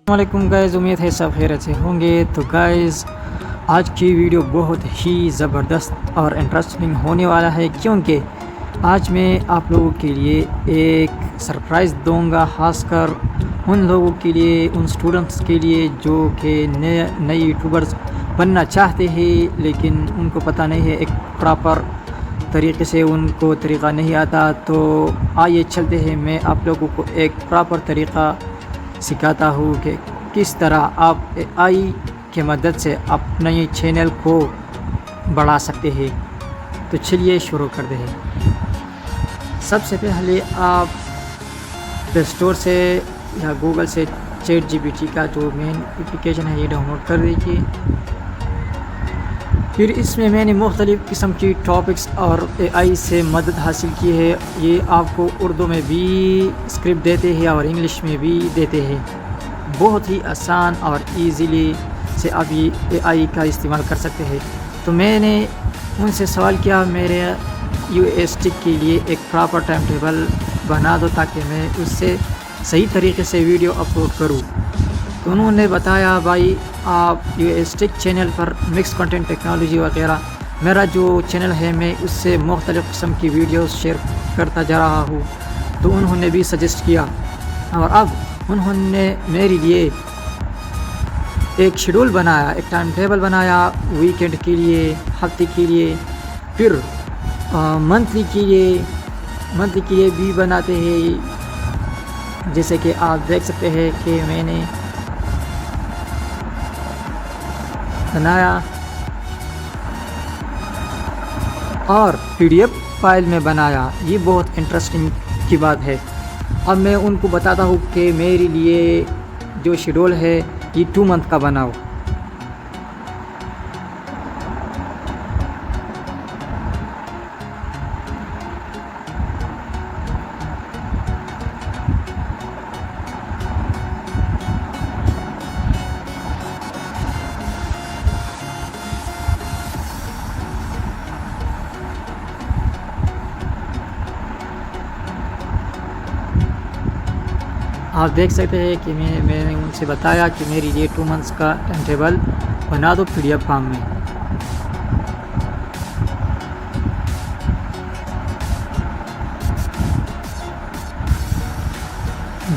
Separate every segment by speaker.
Speaker 1: السلام علیکم گائز، امید ہے سب خیریت سے ہوں گے۔ تو گائز آج کی ویڈیو بہت ہی زبردست اور انٹرسٹنگ ہونے والا ہے، کیونکہ آج میں آپ لوگوں کے لیے ایک سرپرائز دوں گا، خاص کر ان لوگوں کے لیے، ان اسٹوڈنٹس کے لیے جو کہ نئے یوٹیوبرز بننا چاہتے ہیں لیکن ان کو پتہ نہیں ہے، ایک پراپر طریقے سے ان کو طریقہ نہیں آتا۔ تو آئیے چلتے ہیں، میں آپ لوگوں کو ایک پراپر طریقہ سکھاتا ہوں کہ کس طرح آپ اے آئی کی مدد سے اپنے چینل کو بڑھا سکتے ہیں۔ تو چلیے شروع کرتے ہیں۔ سب سے پہلے آپ پلے اسٹور سے یا گوگل سے چیٹ جی پی ٹی کا جو مین اپلیکیشن ہے یہ ڈاؤن لوڈ کر دیجیے۔ پھر اس میں نے مختلف قسم کی ٹاپکس اور اے آئی سے مدد حاصل کی ہے۔ یہ آپ کو اردو میں بھی اسکرپٹ دیتے ہیں اور انگلش میں بھی دیتے ہیں۔ بہت ہی آسان اور ایزیلی سے آپ یہ اے آئی کا استعمال کر سکتے ہیں۔ تو میں نے ان سے سوال کیا میرے یو ایس ٹک کے لیے ایک پراپر ٹائم ٹیبل بنا دو تاکہ میں اس سے صحیح طریقے سے ویڈیو اپلوڈ کروں۔ تو انہوں نے بتایا بھائی آپ یو ایس ٹک چینل پر مکس کنٹینٹ ٹیکنالوجی وغیرہ، میرا جو چینل ہے میں اس سے مختلف قسم کی ویڈیوز شیئر کرتا جا رہا ہوں۔ تو انہوں نے بھی سجیسٹ کیا اور اب انہوں نے میرے لیے ایک شیڈول بنایا، ایک ٹائم ٹیبل بنایا ویکینڈ کے لیے، ہفتے کے لیے، پھر منتھلی کے لیے بھی بناتے ہیں۔ جیسے کہ آپ دیکھ سکتے ہیں کہ میں نے بنایا اور پی ڈی ایف فائل میں بنایا۔ یہ بہت انٹرسٹنگ کی بات ہے۔ اب میں ان کو بتاتا ہوں کہ میرے لیے جو شیڈول ہے یہ 2 منتھ کا بناؤ۔ آپ دیکھ سکتے ہیں کہ میں نے ان سے بتایا کہ میری لیے 2 منتھس کا ٹائم ٹیبل بنا دو پی ڈی ایف فارم میں۔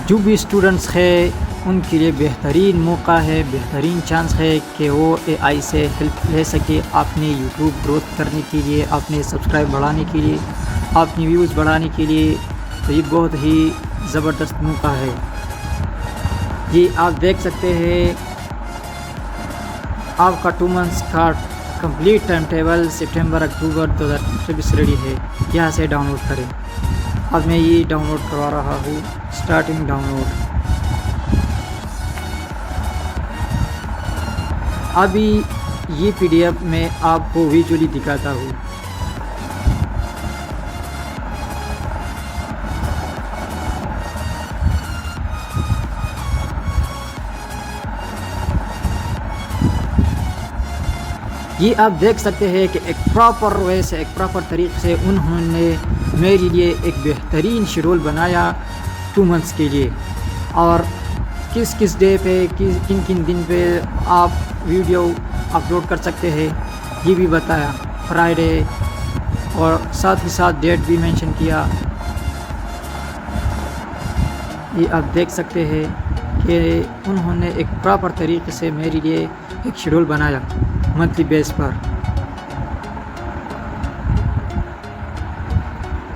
Speaker 1: جو بھی اسٹوڈنٹس ہے ان کے لیے بہترین موقع ہے، بہترین چانس ہے کہ وہ اے آئی سے ہیلپ لے سکے اپنے یوٹیوب گروتھ کرنے کے لیے، اپنے سبسکرائب بڑھانے کے لیے، اپنی ویوز بڑھانے کے لیے۔ تو یہ بہت ہی زبردست موقع ہے۔ یہ آپ دیکھ سکتے ہیں آپ کا 2 منتھس کا کمپلیٹ ٹائم ٹیبل سپٹمبر اکتوبر 2024 ریڈی ہے۔ یہاں سے ڈاؤن لوڈ کریں۔ اب میں یہ ڈاؤن لوڈ کروا رہا ہوں، اسٹارٹنگ ڈاؤن لوڈ۔ ابھی یہ پی ڈی ایف میں آپ کو ویژولی دکھاتا ہوں۔ یہ آپ دیکھ سکتے ہیں کہ ایک پراپر وے سے، ایک پراپر طریقے سے انہوں نے میرے لیے ایک بہترین شیڈول بنایا 2 منتھس کے لیے، اور کس ڈے پہ، کن دن پہ آپ ویڈیو اپلوڈ کر سکتے ہیں یہ بھی بتایا، فرائیڈے، اور ساتھ ہی ساتھ ڈیٹ بھی مینشن کیا۔ یہ آپ دیکھ سکتے ہیں کہ انہوں نے ایک پراپر طریقے سے میرے لیے ایک شیڈول بنایا منتھلی بیس پر۔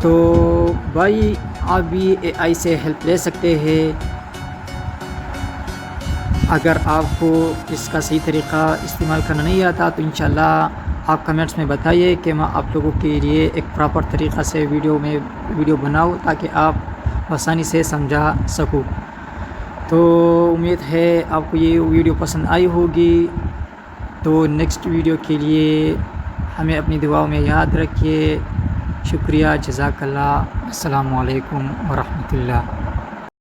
Speaker 1: تو بھائی آپ بھی اے آئی سے ہیلپ لے سکتے ہیں۔ اگر آپ کو اس کا صحیح طریقہ استعمال کرنا نہیں آتا تو انشاءاللہ آپ کمنٹس میں بتائیے کہ میں آپ لوگوں کے لیے ایک پراپر طریقہ سے ویڈیو بناؤں تاکہ آپ آسانی سے سمجھا سکوں۔ تو امید ہے آپ کو یہ ویڈیو پسند آئی ہوگی۔ تو نیکسٹ ویڈیو کے لیے ہمیں اپنی دعاؤں میں یاد رکھیے۔ شکریہ، جزاک اللہ، السلام علیکم ورحمۃ اللہ۔